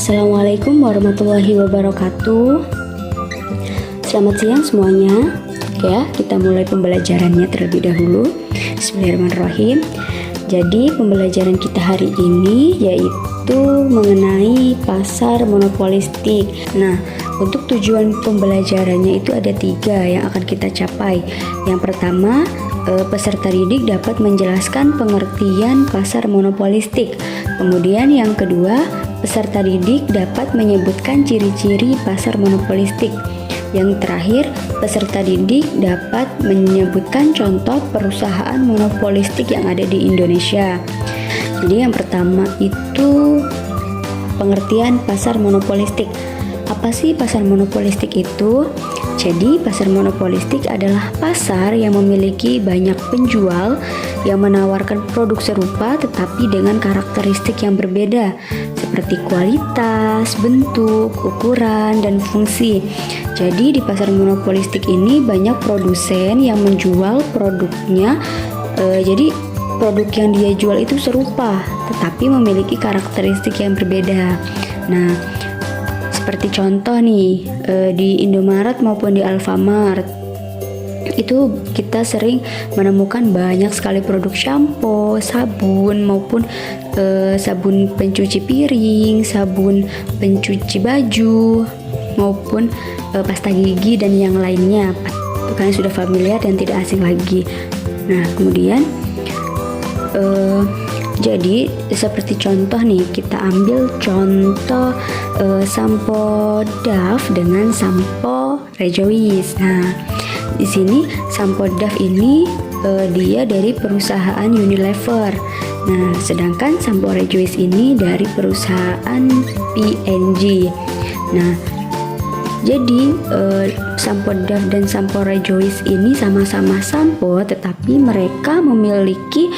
Assalamualaikum warahmatullahi wabarakatuh. Selamat siang semuanya. Oke ya, kita mulai pembelajarannya terlebih dahulu. Bismillahirrahmanirrahim. Jadi pembelajaran kita hari ini yaitu mengenai pasar monopolistik. Nah, untuk tujuan pembelajarannya itu ada 3 yang akan kita capai. Yang pertama, peserta didik dapat menjelaskan pengertian pasar monopolistik. Kemudian yang kedua, peserta didik dapat menyebutkan ciri-ciri pasar monopolistik. Yang terakhir, peserta didik dapat menyebutkan contoh perusahaan monopolistik yang ada di Indonesia. Jadi yang pertama itu pengertian pasar monopolistik. Apa sih pasar monopolistik itu? Jadi pasar monopolistik adalah pasar yang memiliki banyak penjual yang menawarkan produk serupa tetapi dengan karakteristik yang berbeda seperti kualitas, bentuk, ukuran, dan fungsi. Jadi di pasar monopolistik ini banyak produsen yang menjual produknya. Jadi produk yang dia jual itu serupa tetapi memiliki karakteristik yang berbeda. Nah, seperti contoh nih, di Indomaret maupun di Alfamart itu kita sering menemukan banyak sekali produk shampoo, sabun maupun sabun pencuci piring, sabun pencuci baju maupun pasta gigi dan yang lainnya. Kalian sudah familiar dan tidak asing lagi. Nah, kemudian jadi seperti contoh nih, kita ambil contoh sampo Dove dengan sampo Rejoice. Nah, di sini sampo Dove ini dia dari perusahaan Unilever. Nah, sedangkan sampo Rejoice ini dari perusahaan P&G. Nah, jadi sampo Dove dan sampo Rejoice ini sama-sama sampo, tetapi mereka memiliki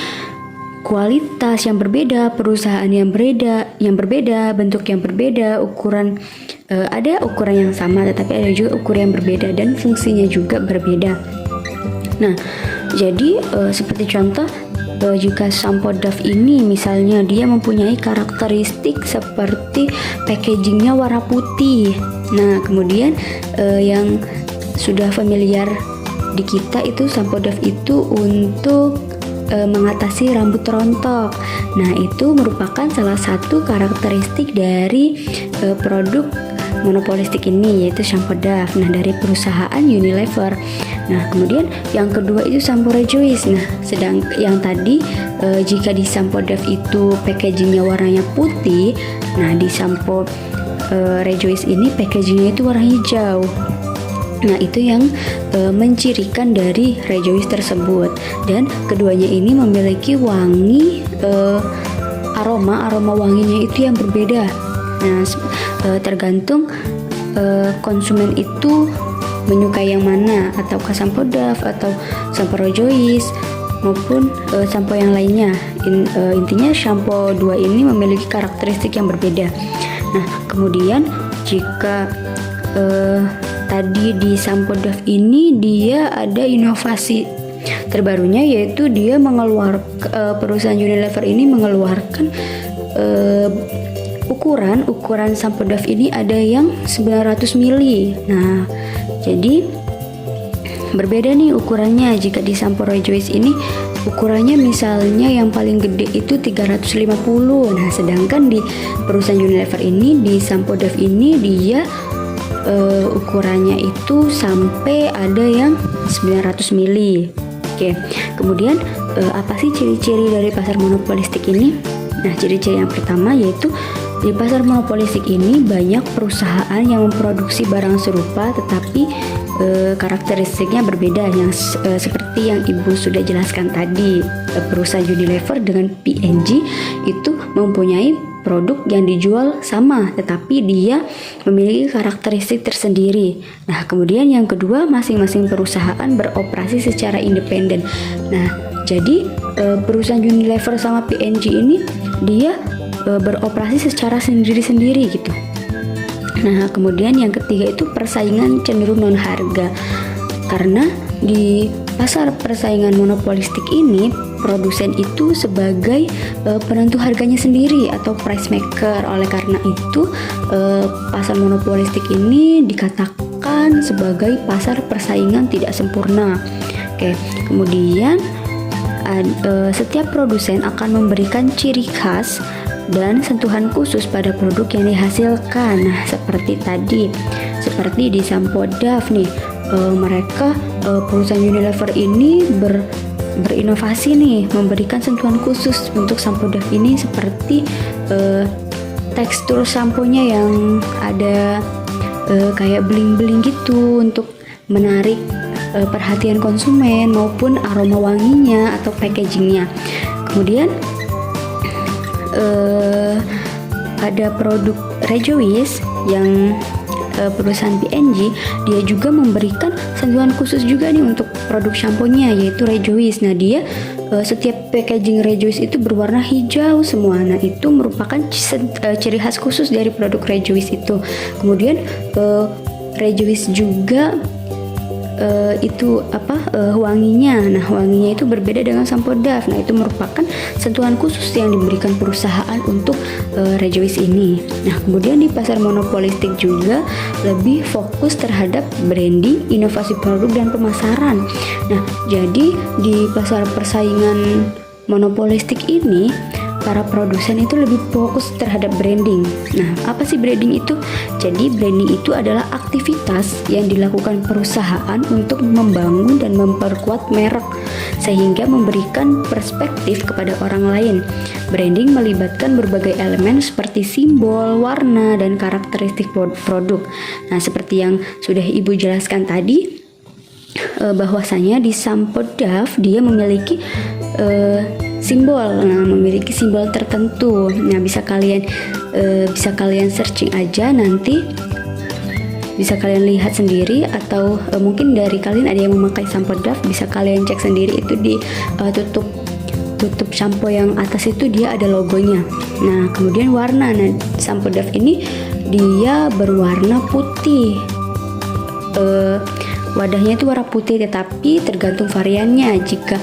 kualitas yang berbeda, perusahaan yang berbeda, bentuk yang berbeda, ukuran ada ukuran yang sama tetapi ada juga ukuran yang berbeda dan fungsinya juga berbeda. Nah, jadi seperti contoh, jika sampo Dove ini misalnya dia mempunyai karakteristik seperti packagingnya warna putih. Nah, kemudian yang sudah familiar di kita itu sampo Dove itu untuk mengatasi rambut rontok. Nah, itu merupakan salah satu karakteristik dari produk monopolistik ini, yaitu sampo Dove. Nah, dari perusahaan Unilever. Nah, kemudian yang kedua itu sampo Rejoice. Nah, sedang yang tadi jika di sampo Dove itu packagingnya warnanya putih, nah di sampo Rejoice ini packagingnya itu warna hijau. Nah, itu yang mencirikan dari Rejoice tersebut. Dan keduanya ini memiliki wangi, aroma wanginya itu yang berbeda. Nah, tergantung konsumen itu menyukai yang mana, ataukah sampo Dove atau sampo Rejoice maupun sampo yang lainnya. Intinya sampo dua ini memiliki karakteristik yang berbeda. Nah, kemudian jika tadi di sampo Dove ini dia ada inovasi terbarunya, yaitu dia perusahaan Unilever ini mengeluarkan ukuran sampo Dove ini ada yang 900 ml. Nah, jadi berbeda nih ukurannya. Jika di sampo Rejoice ini ukurannya misalnya yang paling gede itu 350. Nah, sedangkan di perusahaan Unilever ini di sampo Dove ini dia ukurannya itu sampai ada yang 900 ml. Oke. Kemudian apa sih ciri-ciri dari pasar monopolistik ini? Nah, ciri-ciri yang pertama yaitu di pasar monopolistik ini banyak perusahaan yang memproduksi barang serupa tetapi karakteristiknya berbeda, yang seperti yang Ibu sudah jelaskan tadi. Perusahaan Unilever dengan P&G itu mempunyai produk yang dijual sama tetapi dia memiliki karakteristik tersendiri. Nah, kemudian yang kedua, masing-masing perusahaan beroperasi secara independen. Nah, jadi perusahaan Unilever sama P&G ini dia beroperasi secara sendiri-sendiri gitu. Nah, kemudian yang ketiga itu persaingan cenderung non harga. Karena di pasar persaingan monopolistik ini produsen itu sebagai penentu harganya sendiri atau price maker. Oleh karena itu, pasar monopolistik ini dikatakan sebagai pasar persaingan tidak sempurna. Oke, kemudian setiap produsen akan memberikan ciri khas dan sentuhan khusus pada produk yang dihasilkan. Nah, seperti di sampo Dove nih, mereka perusahaan Unilever ini berinovasi nih, memberikan sentuhan khusus untuk sampo Dove ini, seperti tekstur samponya yang ada kayak bling-bling gitu untuk menarik perhatian konsumen, maupun aroma wanginya atau packagingnya. Kemudian ada produk Rejoice yang perusahaan P&G, dia juga memberikan sentuhan khusus juga nih untuk produk shampoo-nya, yaitu Rejoice. Nah, dia setiap packaging Rejoice itu berwarna hijau semua. Nah, itu merupakan ciri khas khusus dari produk Rejoice itu. Kemudian Rejoice juga wanginya. Nah, wanginya itu berbeda dengan sampo Dove. Nah, itu merupakan sentuhan khusus yang diberikan perusahaan untuk Rejoice ini. Nah, kemudian di pasar monopolistik juga lebih fokus terhadap branding, inovasi produk dan pemasaran. Nah, jadi di pasar persaingan monopolistik ini, para produsen itu lebih fokus terhadap branding. Nah, apa sih branding itu? Jadi branding itu adalah aktivitas yang dilakukan perusahaan untuk membangun dan memperkuat merek sehingga memberikan perspektif kepada orang lain. Branding melibatkan berbagai elemen seperti simbol, warna, dan karakteristik produk. Nah, seperti yang sudah Ibu jelaskan tadi, bahwasanya di sampo Dove dia memiliki memiliki simbol tertentu. Nah, bisa kalian searching aja, nanti bisa kalian lihat sendiri, atau mungkin dari kalian ada yang memakai sampo Dove, bisa kalian cek sendiri itu di tutup sampo yang atas itu dia ada logonya. Nah, kemudian warna. Nah, sampo Dove ini dia berwarna putih. Wadahnya itu warna putih, tetapi tergantung variannya. Jika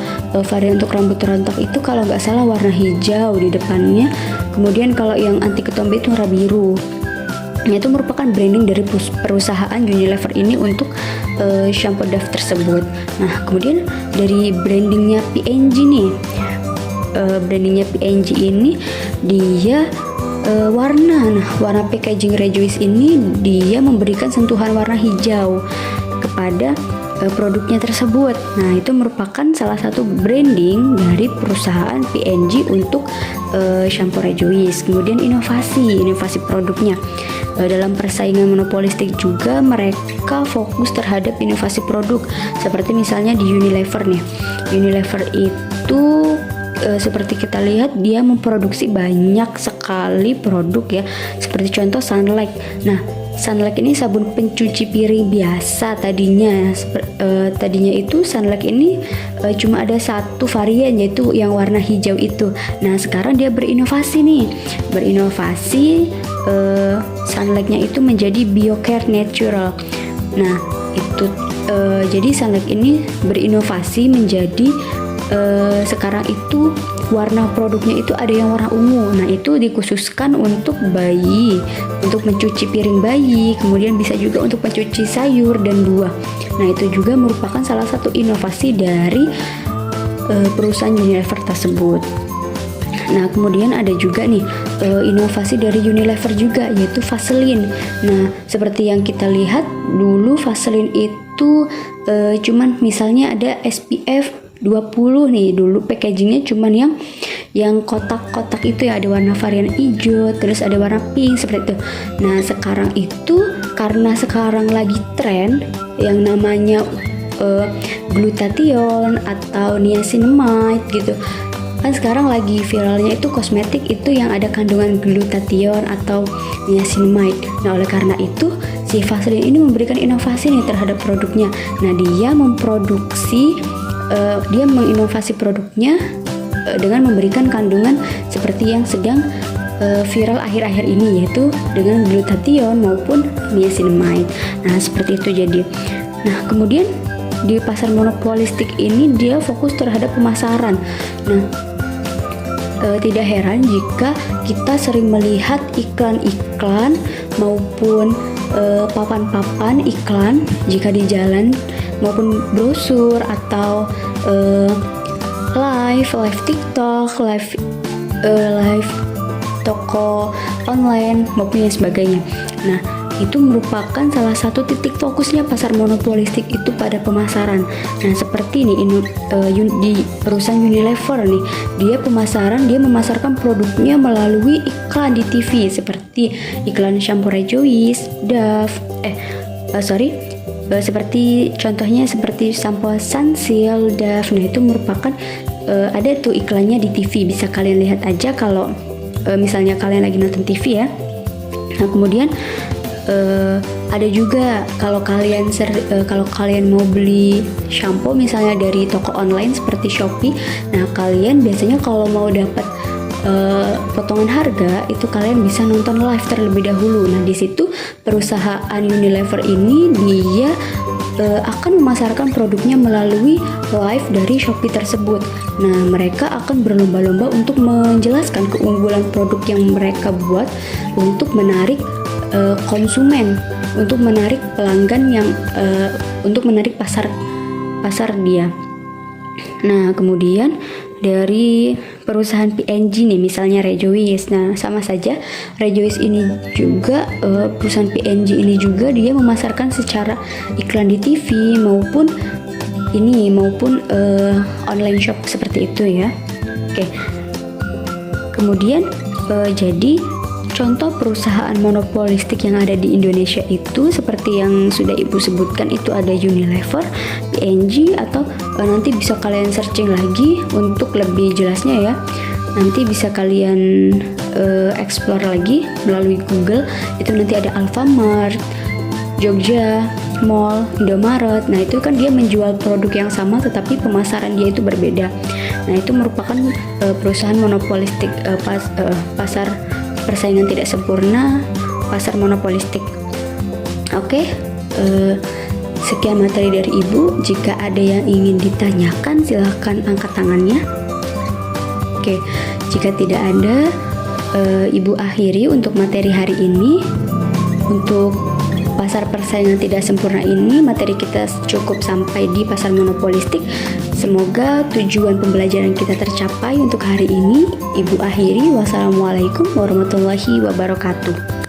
varian untuk rambut rontok itu kalau nggak salah warna hijau di depannya. Kemudian kalau yang anti ketombe itu warna biru. Nah, itu merupakan branding dari perusahaan Unilever ini untuk shampoo Dove tersebut. Nah, kemudian dari brandingnya P&G nih, brandingnya P&G ini dia warna. Nah, warna packaging Rejoice ini dia memberikan sentuhan warna hijau kepada produknya tersebut. Nah, itu merupakan salah satu branding dari perusahaan P&G untuk shampoo Rejoice. Kemudian inovasi produknya. Dalam persaingan monopolistik juga mereka fokus terhadap inovasi produk. Seperti misalnya di Unilever nih. Unilever itu seperti kita lihat dia memproduksi banyak sekali produk ya. Seperti contoh Sunlight. Nah, Sunlight ini sabun pencuci piring biasa tadinya. Tadinya itu Sunlight ini cuma ada satu varian, yaitu yang warna hijau itu. Nah, sekarang dia berinovasi nih. Sunlightnya itu menjadi BioCare Natural. Nah, itu jadi Sunlight ini berinovasi menjadi sekarang itu warna produknya itu ada yang warna ungu. Nah, itu dikhususkan untuk bayi, untuk mencuci piring bayi, kemudian bisa juga untuk mencuci sayur dan buah. Nah, itu juga merupakan salah satu inovasi dari perusahaan Unilever tersebut. Nah, kemudian ada juga nih inovasi dari Unilever juga, yaitu Vaseline. Nah, seperti yang kita lihat dulu Vaseline itu cuman misalnya ada SPF 20 nih, dulu packagingnya cuman yang kotak-kotak itu ya, ada warna varian hijau, terus ada warna pink seperti itu. Nah, sekarang itu karena sekarang lagi tren yang namanya glutathione atau niacinamide gitu. Kan sekarang lagi viralnya itu kosmetik itu yang ada kandungan glutathione atau niacinamide. Nah, oleh karena itu si Vaseline ini memberikan inovasi nih terhadap produknya. Nah, dia menginovasi produknya dengan memberikan kandungan seperti yang sedang viral akhir-akhir ini, yaitu dengan glutathione maupun niacinamide. Nah, seperti itu jadi. Nah, kemudian di pasar monopolistik ini dia fokus terhadap pemasaran. Nah, tidak heran jika kita sering melihat iklan-iklan maupun papan-papan iklan jika di jalan, maupun brosur atau live TikTok, live toko online maupun yang sebagainya. Nah, itu merupakan salah satu titik fokusnya pasar monopolistik itu pada pemasaran. Nah, seperti ini di perusahaan Unilever nih, dia memasarkan produknya melalui iklan di TV seperti iklan shampoo Rejoice, Dove, seperti contohnya seperti sampo Sunsilk, Dove. Nah, itu merupakan ada tuh iklannya di TV, bisa kalian lihat aja kalau misalnya kalian lagi nonton TV ya. Nah, kemudian ada juga kalau kalian mau beli shampoo misalnya dari toko online seperti Shopee. Nah, kalian biasanya kalau mau dapat potongan harga itu kalian bisa nonton live terlebih dahulu. Nah, di situ perusahaan Unilever ini dia akan memasarkan produknya melalui live dari Shopee tersebut. Nah, mereka akan berlomba-lomba untuk menjelaskan keunggulan produk yang mereka buat untuk menarik konsumen, untuk menarik pelanggan yang untuk menarik pasar dia. Nah, kemudian dari perusahaan P&G nih, misalnya Rejoice. Nah, sama saja Rejoice ini juga perusahaan P&G ini juga dia memasarkan secara iklan di TV maupun online shop seperti itu ya. Oke. Kemudian jadi contoh perusahaan monopolistik yang ada di Indonesia itu seperti yang sudah Ibu sebutkan, itu ada Unilever, P&G, atau nanti bisa kalian searching lagi untuk lebih jelasnya ya. Nanti bisa kalian explore lagi melalui Google. Itu nanti ada Alfamart, Jogja Mall, Indomaret. Nah, itu kan dia menjual produk yang sama tetapi pemasaran dia itu berbeda. Nah, itu merupakan perusahaan monopolistik, pasar persaingan tidak sempurna, pasar monopolistik. Oke, sekian materi dari Ibu. Jika ada yang ingin ditanyakan, silahkan angkat tangannya. Oke, jika tidak ada, Ibu akhiri untuk materi hari ini. Untuk pasar persaingan tidak sempurna ini, materi kita cukup sampai di pasar monopolistik. Semoga tujuan pembelajaran kita tercapai untuk hari ini. Ibu akhiri. Wassalamualaikum warahmatullahi wabarakatuh.